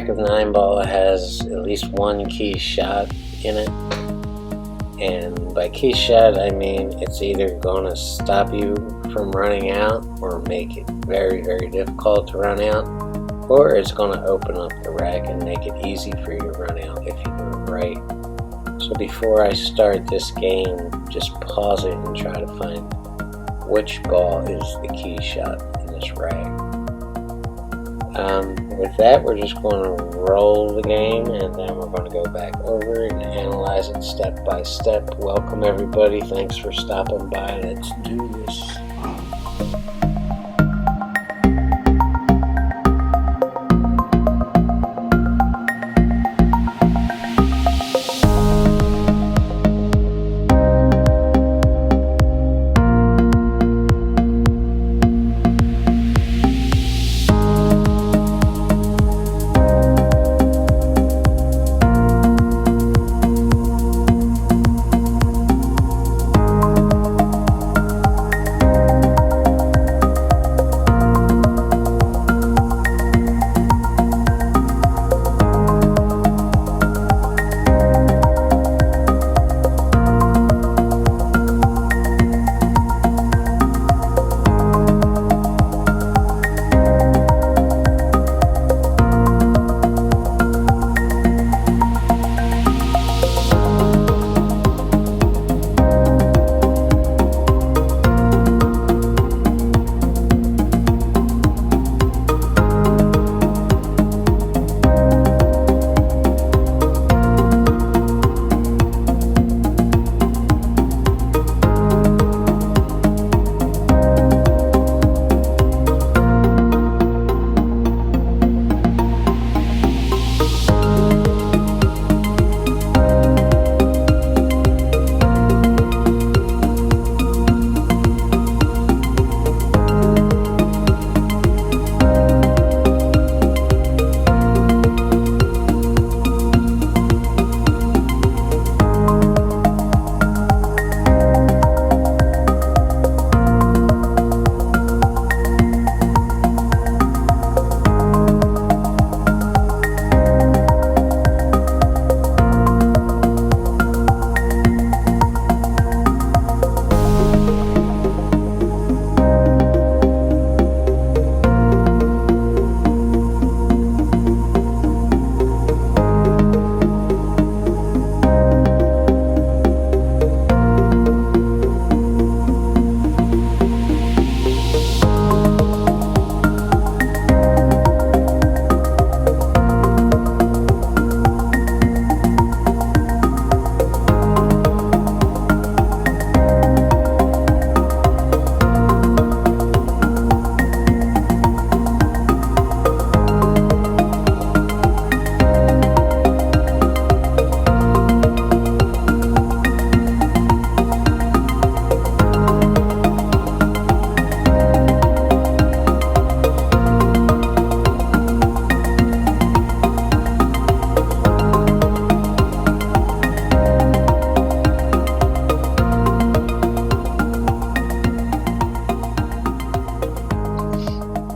rack of 9-ball has at least one key shot in it. And by key shot, I mean it's either going to stop you from running out or make it very, very difficult to run out, or it's going to open up the rack and make it easy for you to run out if you do it right. So before I start this game, just pause it and try to find which ball is the key shot in this rack. With that, we're just going to roll the game, and then we're going to go back over it and analyze it step by step. Welcome everybody, thanks for stopping by. Let's do this.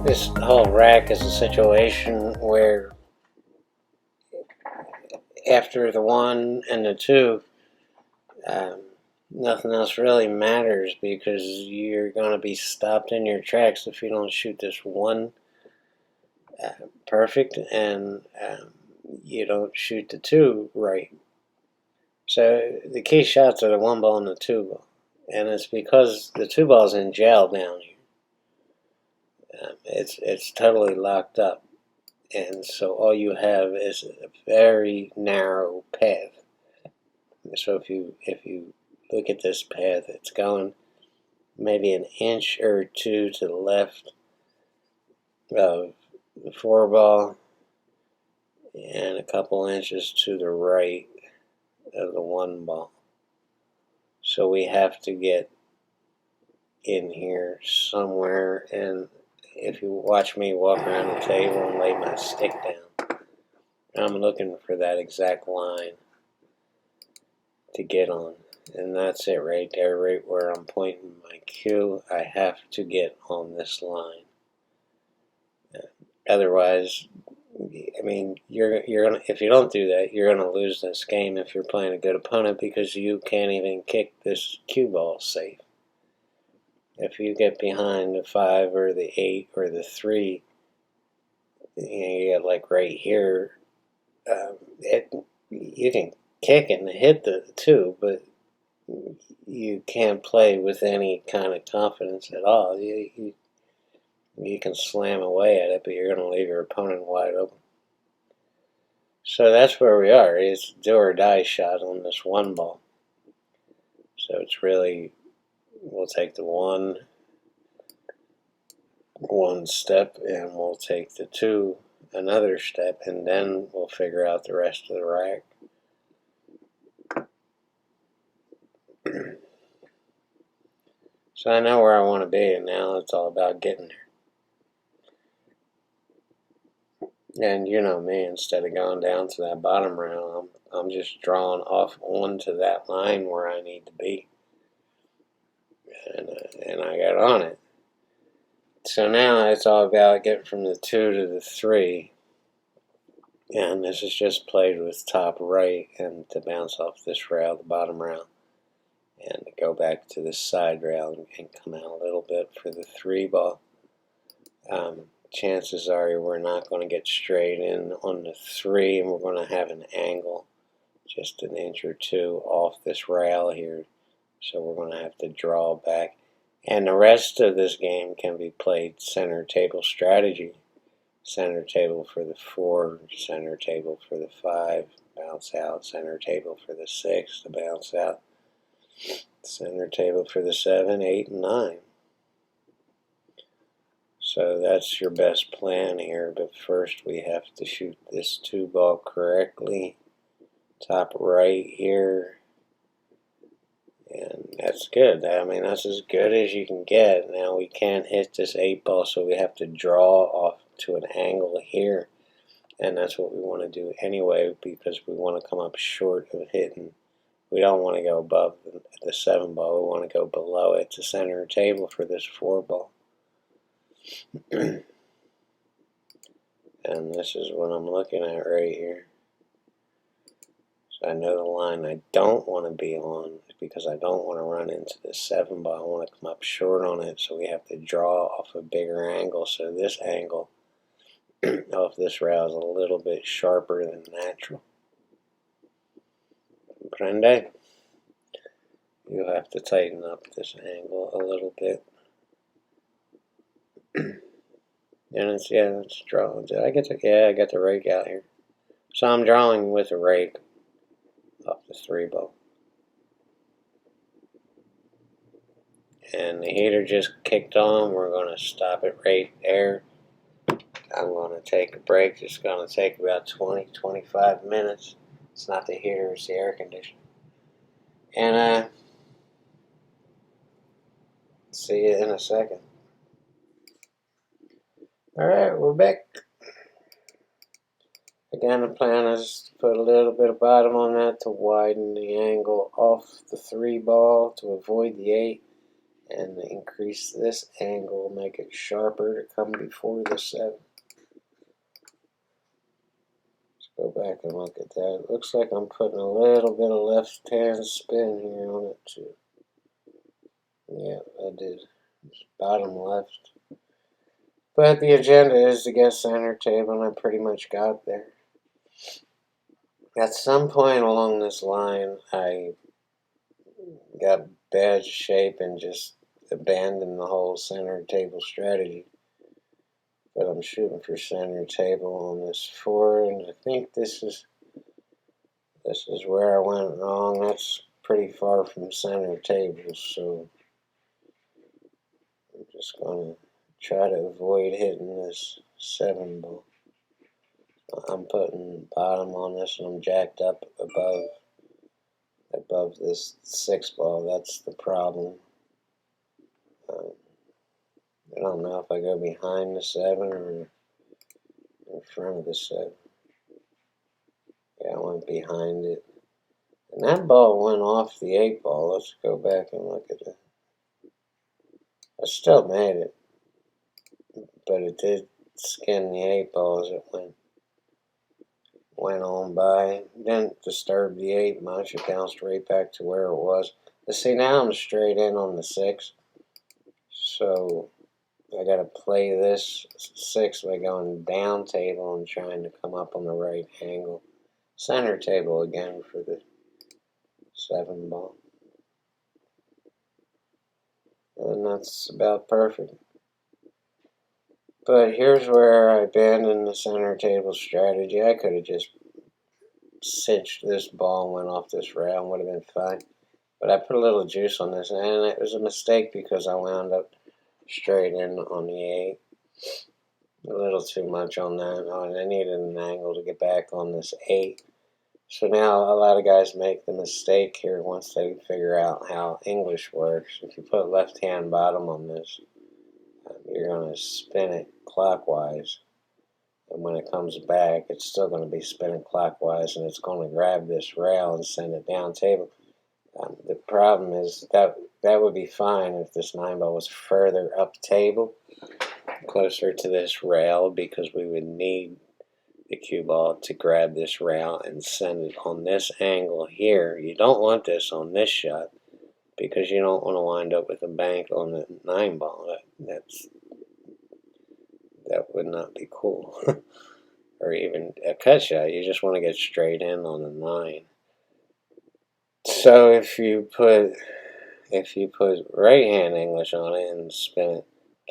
This whole rack is a situation where after the 1 and the 2, nothing else really matters because you're going to be stopped in your tracks if you don't shoot this 1 perfect and you don't shoot the 2 right. So the key shots are the 1 ball and the 2 ball, and it's because the 2 ball's in jail down here. It's totally locked up, and so all you have is a very narrow path. So if you look at this path, it's going maybe an inch or 2 to the left of the 4 ball and a couple inches to the right of the 1 ball. So we have to get in here somewhere, and if you watch me walk around the table and lay my stick down, I'm looking for that exact line to get on. And that's it right there, right where I'm pointing my cue. I have to get on this line. Otherwise, I mean, you're gonna, if you don't do that, you're gonna lose this game if you're playing a good opponent, because you can't even kick this cue ball safe. If you get behind the 5 or the 8 or the 3, you get like right here, you can kick and hit the 2, but you can't play with any kind of confidence at all. You can slam away at it, but you're going to leave your opponent wide open. So that's where we are. It's do or die shot on this one ball. So it's really, we'll take the one step, and we'll take the 2 another step, and then we'll figure out the rest of the rack. So I know where I want to be, and now it's all about getting there. And you know me, instead of going down to that bottom rail, I'm just drawing off onto that line where I need to be. And I got on it. So now it's all about getting from the 2 to the 3. And this is just played with top right, and to bounce off this rail, the bottom rail, and to go back to this side rail and come out a little bit for the 3 ball. Chances are we're not going to get straight in on the 3, and we're going to have an angle just an inch or 2 off this rail here. So we're going to have to draw back. And the rest of this game can be played center table strategy. Center table for the 4, center table for the 5, bounce out, center table for the 6, to bounce out, center table for the 7, 8, and 9. So that's your best plan here, but first we have to shoot this 2 ball correctly, top right here, and that's good. I mean, that's as good as you can get. Now we can't hit this 8 ball, so we have to draw off to an angle here, and that's what we want to do anyway, because we want to come up short of hitting. We don't want to go above the 7 ball, we want to go below it to center table for this 4 ball. And this is what I'm looking at right here. So I know the line I don't want to be on, because I don't want to run into this 7 ball. I want to come up short on it, so we have to draw off a bigger angle. So this angle off this rail is a little bit sharper than natural. Prende, you have to tighten up this angle a little bit. And it's drawing. Did I get the, I got the rake out here. So I'm drawing with a rake off the 3 ball. And the heater just kicked on. We're going to stop it right there. I'm going to take a break. It's going to take about 20-25 minutes. It's not the heater, it's the air conditioner. And see you in a second. Alright, we're back. Again, the plan is to put a little bit of bottom on that to widen the angle off the 3 ball to avoid the 8, and increase this angle, make it sharper to come before the 7. Let's go back and look at that. It looks like I'm putting a little bit of left-hand spin here on it too. Yeah, I did. It's bottom left. But the agenda is to get center table, and I pretty much got there. At some point along this line, I got bad shape and just abandoned the whole center table strategy. But I'm shooting for center table on this 4, and I think this is where I went wrong. That's pretty far from center table, so I'm just going to try to avoid hitting this 7 ball. I'm putting bottom on this, and I'm jacked up above this 6 ball. That's the problem. I don't know if I go behind the 7 or in front of the 7. Yeah, I went behind it. And that ball went off the 8 ball. Let's go back and look at it. I still made it, but it did skin the 8 ball as it went. went on by. Didn't disturb the 8 much. It bounced right back to where it was. But see, now I'm straight in on the 6. So I got to play this 6 by going down table and trying to come up on the right angle. Center table again for the 7 ball. And that's about perfect. But here's where I abandoned the center table strategy. I could have just cinched this ball and went off this rail, would have been fine. But I put a little juice on this, and it was a mistake because I wound up straight in on the 8. A little too much on that. I needed an angle to get back on this 8. So now a lot of guys make the mistake here once they figure out how English works. If you put left hand bottom on this, you're going to spin it clockwise. And when it comes back, it's still going to be spinning clockwise, and it's going to grab this rail and send it down table. The problem is that would be fine if this 9 ball was further up table, closer to this rail, because we would need the cue ball to grab this rail and send it on this angle here. You don't want this on this shot because you don't want to wind up with a bank on the 9 ball. That would not be cool. Or even a cut shot. You just want to get straight in on the 9. So if you put right hand English on it and spin it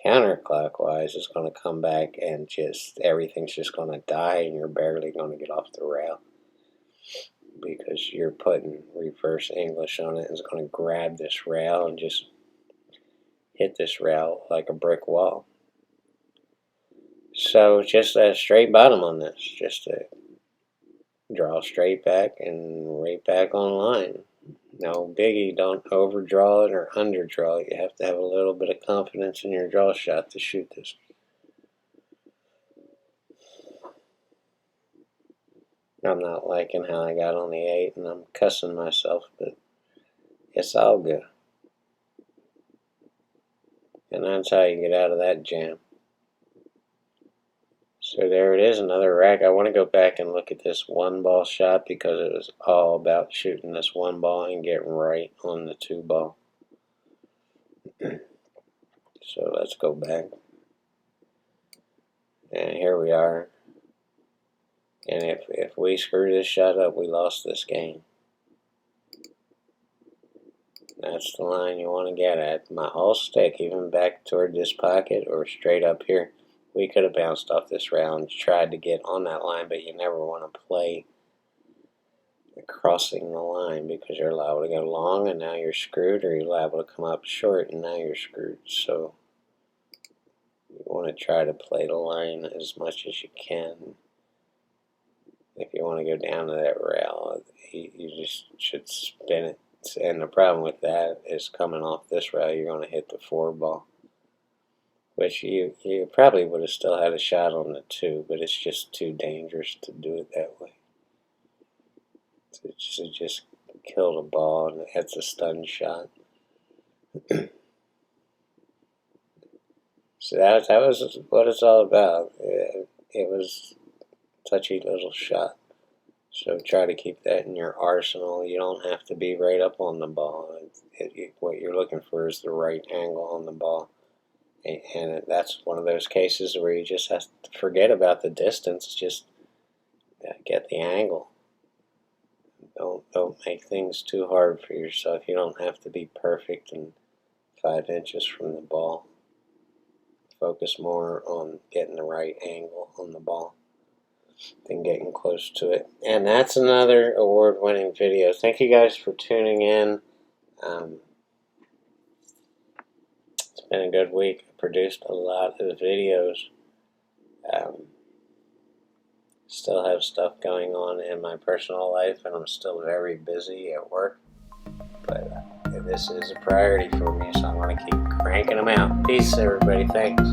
counterclockwise, it's going to come back and just everything's just going to die, and you're barely going to get off the rail because you're putting reverse English on it, and it's going to grab this rail and just hit this rail like a brick wall. So just a straight bottom on this, just to draw straight back and right back on line. No biggie, don't overdraw it or underdraw it. You have to have a little bit of confidence in your draw shot to shoot this. I'm not liking how I got on the 8, and I'm cussing myself, but it's all good. And that's how you get out of that jam. So there it is, another rack. I want to go back and look at this 1 ball shot because it was all about shooting this 1 ball and getting right on the 2 ball. So let's go back. And here we are. And if we screw this shot up, we lost this game. That's the line you want to get at. My whole stick, even back toward this pocket or straight up here. We could have bounced off this rail and tried to get on that line, but you never want to play crossing the line because you're liable to go long and now you're screwed, or you're liable to come up short and now you're screwed. So you want to try to play the line as much as you can. If you want to go down to that rail, you just should spin it. And the problem with that is coming off this rail, you're going to hit the 4 ball. Which you probably would have still had a shot on the 2, but it's just too dangerous to do it that way. To just kill the ball, and that's a stun shot. So that was what it's all about. It was a touchy little shot. So try to keep that in your arsenal. You don't have to be right up on the ball. What you're looking for is the right angle on the ball. And that's one of those cases where you just have to forget about the distance. Just get the angle. Don't make things too hard for yourself. You don't have to be perfect and 5 inches from the ball. Focus more on getting the right angle on the ball than getting close to it. And that's another award-winning video. Thank you guys for tuning in. It's been a good week. I produced a lot of videos. Still have stuff going on in my personal life, and I'm still very busy at work. But this is a priority for me, so I'm going to keep cranking them out. Peace, everybody. Thanks.